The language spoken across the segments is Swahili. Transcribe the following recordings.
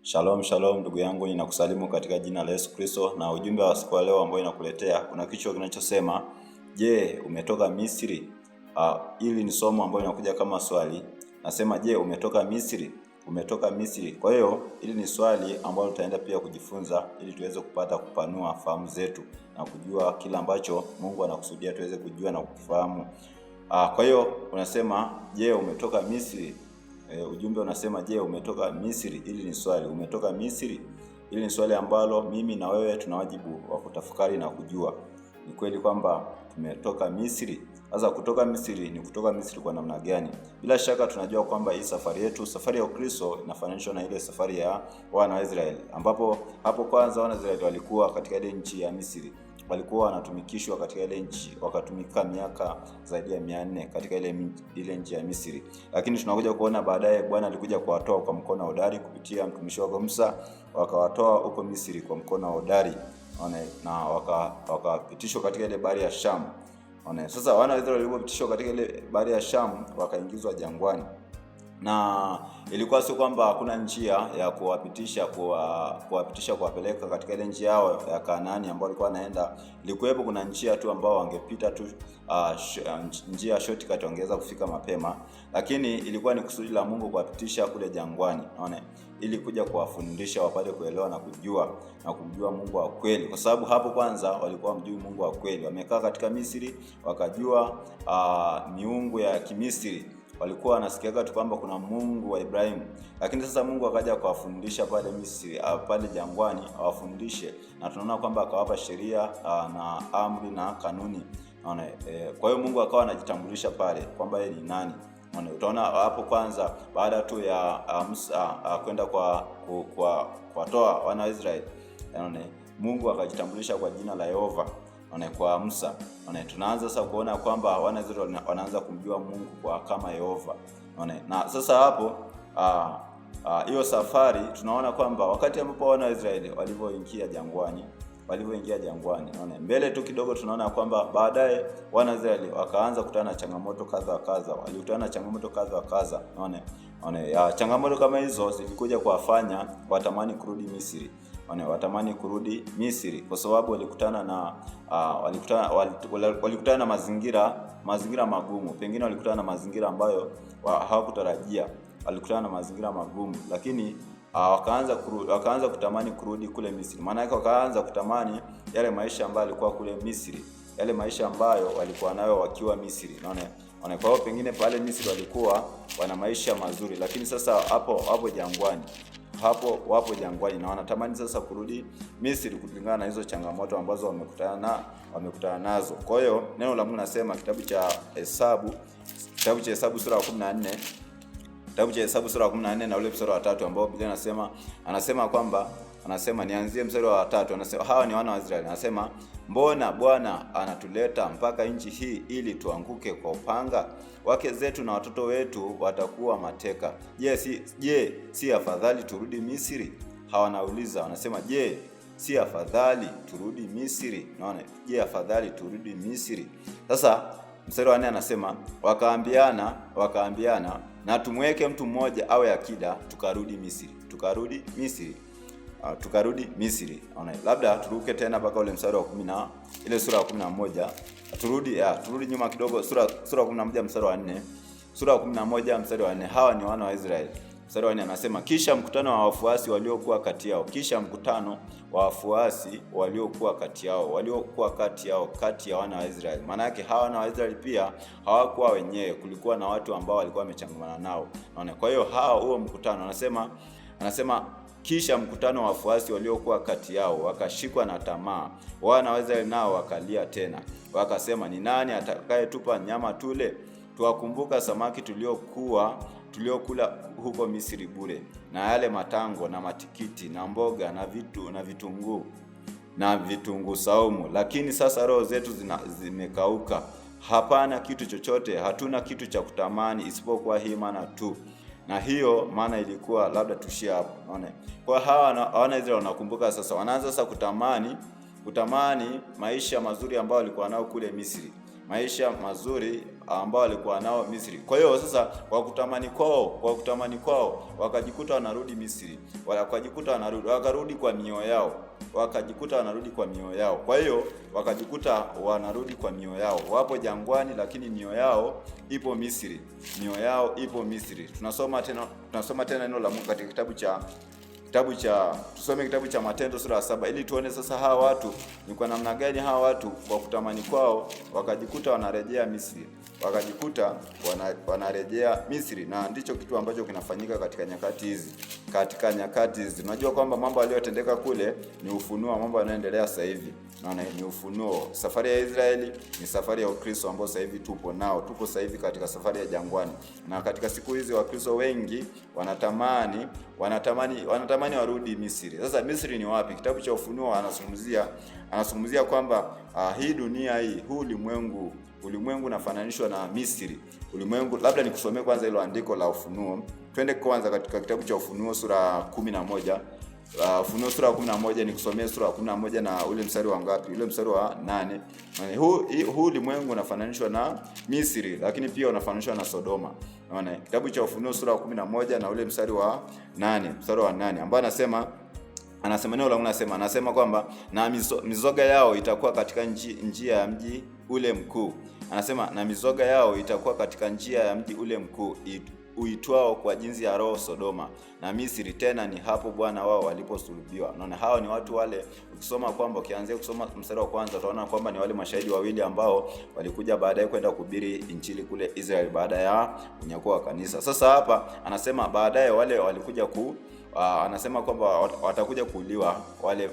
Shalom shalom ndugu yangu, ninakusalimu katika jina la Yesu Kristo, na ujumbe wa siku ya leo ambao ninakuletea kuna kichwa kinachosema je, umetoka Misri? Hili ni somo ambalo linakuja kama swali. Nasema je, umetoka Misri? Umetoka Misri. Kwa hiyo hili ni swali ambalo tutaenda pia kujifunza ili tuweze kupata kupanua fahamu zetu na kujua kila ambacho Mungu anakusudia tuweze kujua na kufahamu. Kwa hiyo unasema je, umetoka Misri? Ujumbe unasema je, umetoka Misri? Hili ni swali. Umetoka Misri? Hili ni swali ambalo mimi na wewe tuna wajibu wa kutafakari na kujua. Ni kweli kwamba tumetoka Misri? Sasa kutoka Misri ni kutoka Misri kwa namna gani? Bila shaka tunajua kwamba hii safari yetu, safari ya Ukristo, inafananishwa na ile safari ya wana wa Israeli, ambapo hapo kwanza wana wa Israeli walikuwa katika ile nchi ya Misri. Walikuwa wanatumikishwa katika ile nchi, wakatumika miaka zaidi ya 400 katika ile nchi ya Misri. Lakini tunakuja kuona baadaye Bwana alikuja kuwatoa kwa mkono hodari kupitia mtumishi wake Musa, wakawatoa huko Misri kwa mkono hodari. Na wakapitishwa katika ile bahari ya Shamu. Sasa wana wa Israeli walipopitishwa katika ile bahari ya Shamu, wakaingizwa jangwani. Na ilikuwa sio kwamba hakuna njia ya kuwapitisha kuwapeleka katika ile njia yao ya Kanaani ambayo walikuwa wanaenda. Ilikuwepo kuna njia tu ambao wangepita tu, njia shortcut wangeweza kufika mapema, lakini ilikuwa ni kusudi la Mungu kuwapitisha kule jangwani, ili kuja kuwafundisha wapate kuelewa na kumjua Mungu wa kweli, kwa sababu hapo kwanza walikuwa mjui Mungu wa kweli. Wamekaa katika Misri, wakajua miungu ya Kimisri. Walikuwa wanasikiaga tu kwamba kuna Mungu wa Ibrahimu, lakini sasa Mungu akaja kuwafundisha pale Misri, pale jangwani awafundishe, na tunaona kwamba akawapa sheria na amri na kanuni. Kwa hiyo Mungu akawa anajitambulisha pale kwamba yeye ni nani. Utaona hapo kwanza baada tu ya Musa kwenda kuwatoa wana wa Israeli, Mungu akajitambulisha kwa jina la Yehova kwa Musa. Tunaanza sasa kuona kwamba wana Israeli wanaanza kumjua Mungu kwa kama Yehova. Na sasa hapo hiyo safari tunaona kwamba wakati ambapo wana Israeli walivyoingia jangwani, mbele tu kidogo tunaona kwamba baadaye wana Israeli wakaanza kutana na changamoto kadha wa kadha. Walikutana na changamoto kadha wa kadha. Changamoto kama hizo zilikuja kuwafanya watamani kurudi Misri. Watamani kurudi Misri kwa sababu walikutana na mazingira magumu. Pengine walikutana na mazingira ambayo hawakutarajia. Walikutana na mazingira magumu, lakini wakaanza kutamani kurudi kule Misri. Maana yake wakaanza kutamani yale maisha ambayo yalikuwa kule Misri, yale maisha ambayo walikuwa nayo wakiwa Misri. Kwa hiyo pengine pale Misri walikuwa wana maisha mazuri, lakini sasa wapo jangwani na wanatamani sasa kurudi Misri kulingana na hizo changamoto ambazo wamekutana nazo. Kwa hiyo neno la Mungu nasema kitabu cha Hesabu sura ya 14, kitabu cha Hesabu sura ya 14 na ule mstari wa 3 ambao Biblia anasema nianzie mstari wa 3. Anasema hawa ni wana wa Israeli. Anasema mbona Bwana anatuleta mpaka nchi hii ili tuanguke kwa upanga? Wake zetu na watoto wetu watakuwa mateka. Je, si afadhali turudi Misri? Hawanauliza, wanasema je, si afadhali turudi Misri? Je, afadhali turudi Misri? Sasa mstari wa 4 anasema wakaambiana na tumweke mtu mmoja awe akida tukarudi Misri. Labda turuke tena mpaka ule mstari wa 10 ile sura ya 11. Turudi nyuma kidogo, sura ya 11 mstari wa 4. Sura ya 11 mstari wa 4. Hawa ni wana wa Israeli. Mstari wa 4 anasema kisha mkutano wa wafuasi waliokuwa kati yao, kati ya wana wa Israeli. Maana yake hawa wana wa Israeli pia hawakuwa wenyewe, kulikuwa na watu ambao walikuwa wamechangamana nao. Kwa hiyo huo mkutano anasema kisha mkutano wa wafuasi waliokuwa kati yao wakashikwa na tamaa, wana wa Israeli nao wakalia tena, wakasema ni nani atakayetupa nyama tule? Tuwakumbuka samaki tuliokula huko Misri bure, na yale matango na matikiti na mboga na vitunguu saumu. Lakini sasa roho zetu zimekauka, hapana kitu chochote, hatuna kitu cha kutamani isipokuwa hii mana tu. Na hiyo maana ilikuwa labda tushia hapo. Kwa hawa wana Israeli wanakumbuka sasa, wanaanza sasa kutamani maisha mazuri ambayo walikuwa nao kule Misri. maisha mazuri ambao walikuwa nao Misri. Kwa hiyo sasa kwa kutamani kwao wakajikuta wanarudi Misri. Wakajikuta wakarudi kwa mioyo yao. Kwa hiyo wakajikuta wanarudi kwa mioyo yao. Wapo jangwani lakini mioyo yao ipo Misri. Tunasoma tena neno la Mungu katika kitabu cha Matendo sura ya 7 ili tuone sasa hawa watu ni kwa namna gani hawa watu kwa kutamani kwao wakajikuta wanarejea Misri. Na ndicho kitu ambacho kinafanyika katika nyakati hizi. Unajua kwamba mambo yaliyotendeka kule ni ufunuo wa mambo yanayoendelea sasa hivi. Naona ni ufunuo. Safari ya Israeli ni safari ya Ukristo ambao sasa hivi tupo sasa hivi katika safari ya jangwani. Na katika siku hizi Wakristo wengi wanatamani warudi Misri. Sasa Misri ni wapi? Kitabu cha Ufunuo anazungumzia kwamba hii dunia huu ulimwengu unafananishwa na Misri. Labda nikusomee kwanza hilo andiko la Ufunuo. Twende kwanza katika kitabu cha Ufunuo sura 11. Ufunuo sura 11, nikusomee sura 11 na ule mstari wa ngapi? Ule mstari wa 8. Huu ulimwengu unafananishwa na Misri, lakini pia unafananishwa na Sodoma. Unaona? Kitabu cha Ufunuo sura 11 na ule mstari wa 8, ambao anasema neno la Mungu anasema kwamba na mizoga yao itakuwa katika njia ya mji ule mkuu. Anasema na mizoga yao itakuwa katika njia ya mji ule mkuu uitwao kwa jinsi ya roho Sodoma na Misri, tena ni hapo Bwana wao waliposulubiwa. Unaona, hao ni watu wale. Ukisoma kwamba ukianzia kusoma mstari wa kwanza utaona kwamba ni wale mashahidi wawili ambao walikuja baadaye kwenda kuhubiri injili kule Israeli baada ya unyakuo wa kanisa. Sasa hapa anasema baadaye wale walikuja anasema kwamba watakuja kuuliwa, wale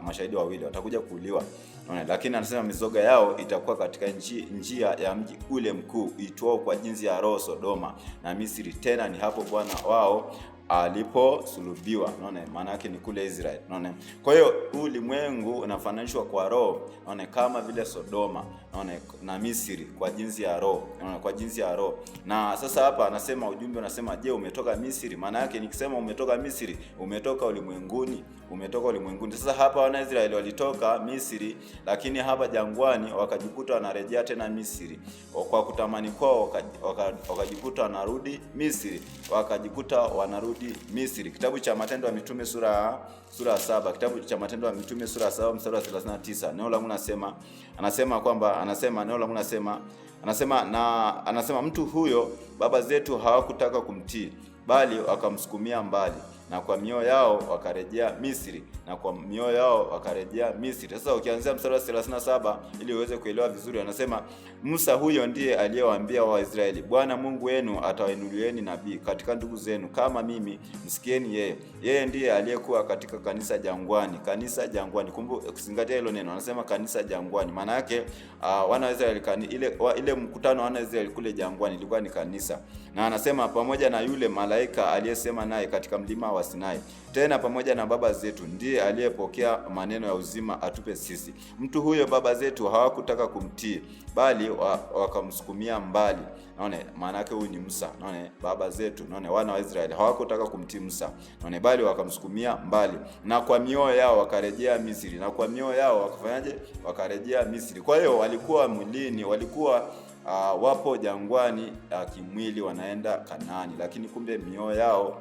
mashahidi wawili watakuja kuuliwa. Lakini anasema mizoga yao itakuwa katika njia ya mji ule mkuu uitwao kwa jinsi ya roho Sodoma na Misri, tena ni hapo Bwana wao aliposulubiwa. Unaona, maana yake ni kule Israeli. Unaona, kwa hiyo ulimwengu unafananishwa kwa roho, unaona, kama vile Sodoma, unaona, na Misri kwa jinsi ya roho, unaona, kwa jinsi ya roho. Na sasa hapa anasema ujumbe unasema, je, umetoka Misri? Maana yake nikisema umetoka Misri, umetoka ulimwenguni. Sasa hapa wana Israeli walitoka Misri, lakini hapa jangwani wakajikuta wanarejea tena Misri. Kwa kutamani kwao wakajikuta wanarudi Misri. Kitabu cha Matendo ya Mitume sura 7. Kitabu cha Matendo ya Mitume sura 7 mstari wa 39. Neno la Mungu anasema mtu huyo baba zetu hawakutaka kumtii, bali wakamsukumia mbali, na kwa mioyo yao wakarejea Misri. Sasa ukianzia mstari wa 37 ili uweze kuelewa vizuri, anasema Musa huyo ndiye aliyewaambia Waisraeli, Bwana Mungu wenu atawainulieni nabii katika ndugu zenu kama mimi, msikieni yeye. Yeye ndiye aliyekuwa katika kanisa jangwani. Kumbuka kuzingatia hilo neno. Anasema kanisa jangwani. Maana yake wana wa Israeli ile mkutano wana wa Israeli kule jangwani ilikuwa ni kanisa. Na anasema pamoja na yule malaika aliyesema naye katika mlima wa Sinai, tena pamoja na baba zetu, ndiye aliyepokea maneno ya uzima atupe sisi. Mtu huyo baba zetu hawakutaka kumtii, bali wakamsukumia mbali. Naona maana yake huyu ni Musa. Naona baba zetu, naona wana wa Israeli hawakutaka kumtii Musa, naona bali wakamsukumia mbali, na kwa mioyo yao wakarejea Misri. Wakarejea Misri. Kwa hiyo walikuwa mwilini, walikuwa wapo jangwani kimwili, wanaenda Kanaani, lakini kumbe mioyo yao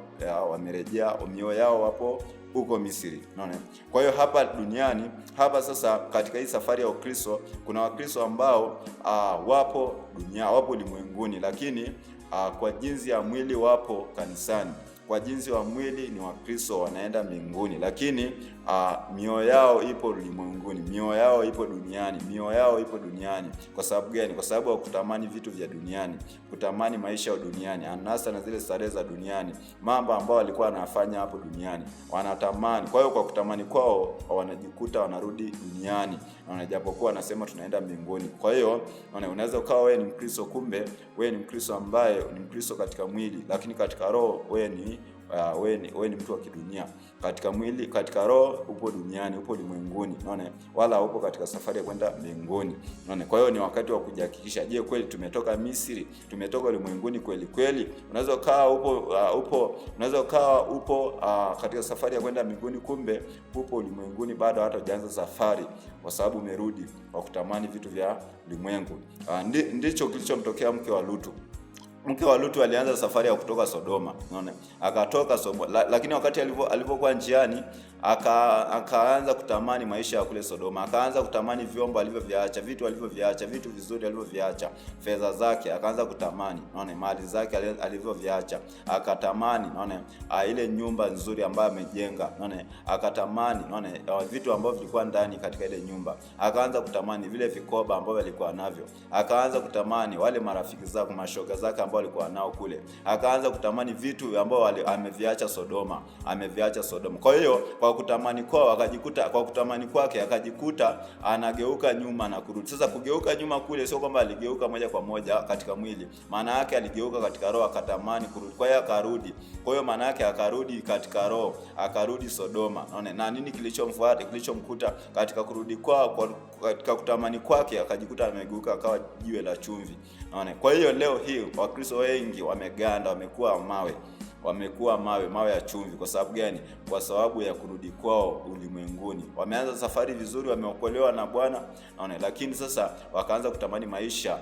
wamerejea, mioyo yao wapo huko Misri. Unaona? Kwa hiyo hapa duniani, hapa sasa katika hii safari ya Ukristo, kuna Wakristo ambao wapo ulimwenguni, lakini kwa jinsi ya mwili wapo kanisani. Kwa jinsi wa mwili ni Wakristo, wanaenda mbinguni, lakini mioyo yao ipo ulimwenguni, mioyo yao ipo duniani. Kwa sababu gani? Kwa sababu ya kutamani vitu vya duniani, kutamani maisha ya duniani, anasa na zile starehe za duniani, mambo ambayo walikuwa wanafanya hapo duniani wanatamani. Kwa hiyo kwa kutamani kwao wanajikuta wanarudi duniani, na japokuwa anasema tunaenda mbinguni. Kwa hiyo unaweza ukawa wewe ni Mkristo, kumbe wewe ni Mkristo ambaye ni Mkristo katika mwili, lakini katika roho wewe ni wewe ni mtu wa kidunia. Katika mwili, katika roho upo duniani, upo ulimwenguni, unaona, wala upo katika safari ya kwenda mbinguni, unaona. Kwa hiyo ni wakati wa kujihakikisha, je, kweli tumetoka Misri? Tumetoka ulimwenguni kweli kweli? Unaweza upo katika safari ya kwenda mbinguni, kumbe upo ulimwenguni bado hata hujaanza safari, kwa sababu umerudi kwa kutamani vitu vya ulimwengu. Ndicho kilichomtokea mke wa Lutu. Mke wa Lutu alianza safari ya kutoka Sodoma, unaona, akatoka Sodoma, lakini wakati alipokuwa njiani akaanza kutamani maisha ya kule Sodoma, akaanza kutamani vyombo alivyoviacha, vitu alivyoviacha, vitu vizuri alivyoviacha, fedha zake akaanza kutamani, unaona, mali zake alivyoviacha akatamani, unaona, ile nyumba nzuri ambayo amejenga, unaona, akatamani, unaona, vitu ambavyo vilikuwa ndani katika ile nyumba, akaanza kutamani vile vikoba ambavyo alikuwa navyo, akaanza kutamani wale marafiki zake, mashoga zake ambao alikuwa nao kule, akaanza kutamani vitu ambavyo ameviacha Sodoma, Kwa hiyo kwa kutamani kwake akajikuta anageuka nyuma na kurudi. Sasa kugeuka nyuma kule sio kwamba aligeuka moja kwa moja katika mwili, maana yake aligeuka katika roho, akatamani kurudi. Kwa hiyo akarudi. Kwa hiyo maana yake akarudi katika roho, akarudi Sodoma. Unaona, na nini kilichomkuta katika kurudi katika kutamani kwake? Akajikuta amegeuka akawa jiwe la chumvi. Unaona, kwa hiyo leo hii Wakristo wengi wameganda, wamekuwa mawe ya chumvi. Kwa sababu gani? Kwa sababu ya kurudi kwao ulimwenguni. Wameanza safari vizuri, wameokolewa na Bwana, naona, lakini sasa wakaanza kutamani maisha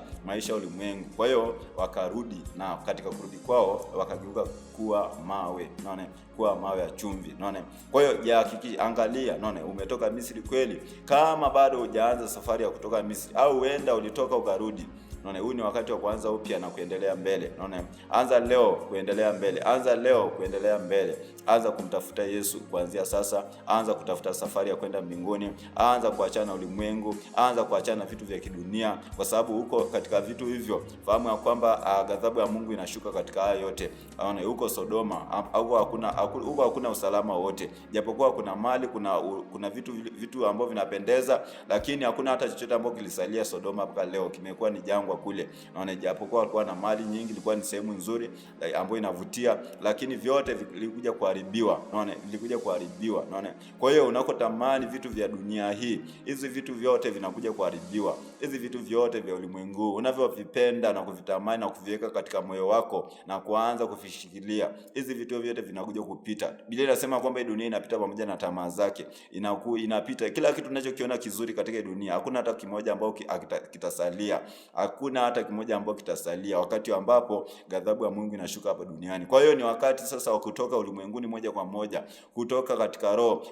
ulimwengu. Kwa hiyo wakarudi, na katika kurudi kwao wakageuka kuwa mawe, naona, kuwa mawe ya chumvi, naona. Kwa hiyo angalia, naona, umetoka Misri kweli? Kama bado hujaanza safari ya kutoka Misri, au huenda ulitoka ukarudi, naona, huu ni wakati wa kuanza upya na kuendelea mbele. Naona, anza leo kuendelea mbele. Anza kumtafuta Yesu kuanzia sasa. Anza kutafuta safari ya kwenda mbinguni. Anza kuachana na ulimwengu, anza kuachana na vitu vya kidunia, kwa sababu huko katika vitu hivyo, fahamu ya kwamba ghadhabu ya Mungu inashuka katika haya yote. Naona, huko Sodoma hakuna usalama wote, japokuwa kuna mali, kuna vitu ambavyo vinapendeza, lakini hakuna hata chochote ambacho kilisalia Sodoma mpaka leo. Kimekuwa ni jangwa kule, naona, japokuwa walikuwa na mali nyingi, ilikuwa ni sehemu nzuri ambayo inavutia, lakini vyote vilikuja kuharibiwa, naona. Kwa hiyo unakotamani vitu vya dunia hii, hizi vitu vyote vinakuja kuharibiwa. Hizi vitu vyote vya ulimwengu unavyovipenda na kuvitamani na kuviweka katika moyo wako na kuanza kuvishikilia, hizi vitu vyote vinakuja kupita. Biblia inasema kwamba hii dunia inapita pamoja na tamaa zake. Inapita. Kila kitu tunachokiona kizuri katika dunia, hakuna hata kimoja ambao kitasalia. Wakati ambapo ghadhabu ya Mungu inashuka hapa duniani. Kwa hiyo ni wakati sasa wa kutoka ulimwenguni moja kwa moja, kutoka katika roho,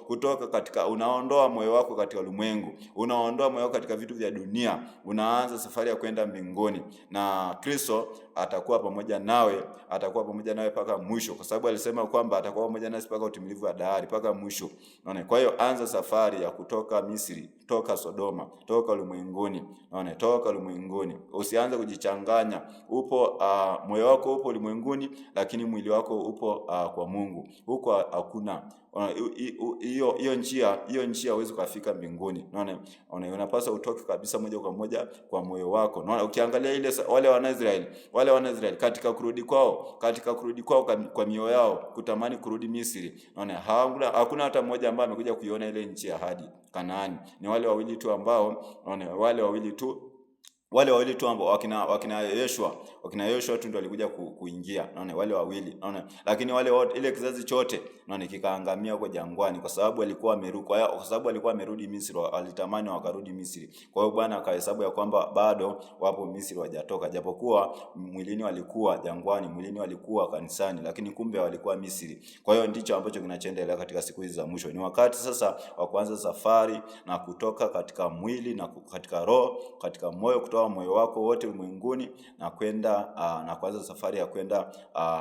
unaondoa moyo wako katika ulimwengu, unaondoa moyo wako katika vitu vya dunia, unaanza safari ya kwenda mbinguni, na Kristo atakuwa pamoja nawe mpaka mwisho, kwa sababu alisema kwamba atakuwa pamoja nasi mpaka utimilivu wa dahari, mpaka mwisho. Unaona, kwa hiyo anza safari ya kutoka Misri, toka Sodoma, toka ulimwenguni. Unaona, toka ulimwenguni. Usianze kujichanganya. Moyo wako upo ulimwenguni, lakini mwili wako upo kwa Mungu. Huko hakuna hiyo njia huwezi kufika mbinguni. Unaona, unapaswa utoke kabisa moja kwa moja kwa moyo wako. Unaona, ukiangalia wale Wanaisraeli katika kurudi kwao kwa mioyo yao kutamani kurudi Misri, unaona, hakuna hata mmoja ambaye amekuja kuiona ile nchi ya ahadi Kanaani. Ni wale wawili tu ambao, unaona, wale wawili tu ambao wakina Yoshua tu ndio walikuja kuingia, unaona, wale wawili, unaona. Lakini wale wote, ile kizazi chote, unaona, kikaangamia huko jangwani, kwa sababu walikuwa wamerudi Misri, walitamani wakarudi Misri. Kwa hiyo Bwana akahesabu ya kwamba bado wapo Misri wajatoka, japokuwa mwilini walikuwa jangwani, mwilini walikuwa kanisani, lakini kumbe walikuwa Misri. Kwa hiyo ndicho ambacho kinachoendelea katika siku hizi za mwisho. Ni wakati sasa wa kuanza safari na kutoka katika mwili na katika roho, katika moyo, kutoa moyo wako wote ulimwenguni na kwenda na kuanza safari ya kwenda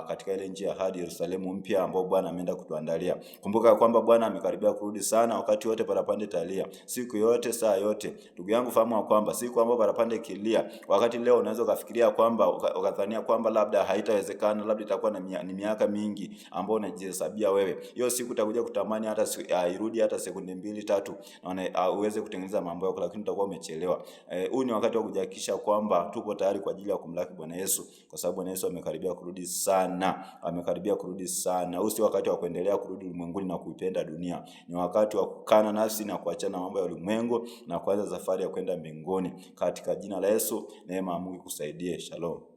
katika ile njia hadi Yerusalemu mpya ambao Bwana ameenda kutuandalia. Kumbuka kwamba Bwana amekaribia kurudi sana, wakati wote parapanda italia, siku yote, saa yote. Ndugu yangu, fahamu kwamba siku ambayo parapanda ikilia, wakati leo unaweza kufikiria kwamba ukadhania kwamba labda haitawezekana, labda itakuwa ni miaka mingi ambao unajihesabia wewe, hiyo siku utakuja kutamani hata irudi hata sekunde 2-3 na uweze kutengeneza mambo yako, lakini utakuwa umechelewa. Huu ni wakati wa kuhakikisha kwamba tupo tayari kwa ajili ya kumlaki Bwana Yesu, kwa sababu Bwana Yesu amekaribia kurudi sana. Amekaribia kurudi sana. Huu si wakati wa kuendelea kurudi ulimwenguni na kuipenda dunia. Ni wakati wa kukana nafsi na kuachana mambo ya ulimwengu na kuanza safari ya kwenda mbinguni. Katika jina la Yesu, neema ya Mungu ikusaidie. Shalom.